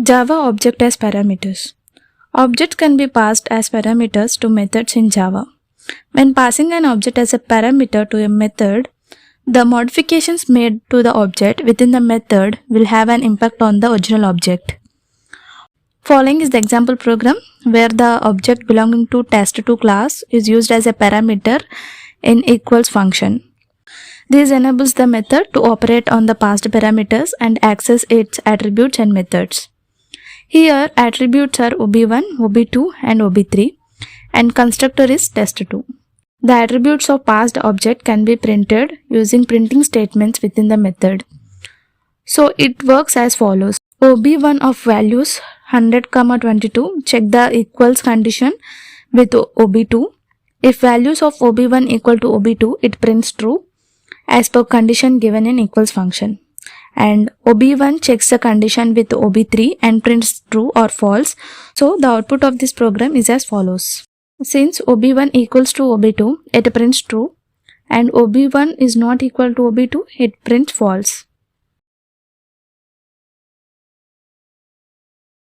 Java object as parameters. Objects can be passed as parameters to methods in Java. When passing an object as a parameter to a method, the modifications made to the object within the method will have an impact on the original object. Following is the example program where the object belonging to test2 class is used as a parameter in equals function. This enables the method to operate on the passed parameters and access its attributes and methods. Here attributes are ob1, ob2 and ob3 and constructor is test2. The attributes of passed object can be printed using printing statements within the method. So it works as follows. ob1 of values 100, 22 check the equals condition with ob2. If values of ob1 equal to ob2, it prints true as per condition given in equals function. And ob1 checks the condition with ob3 and prints true or false. So the output of this program is as follows. Since ob1 equals to ob2, it prints true, and ob1 is not equal to ob2, it prints false.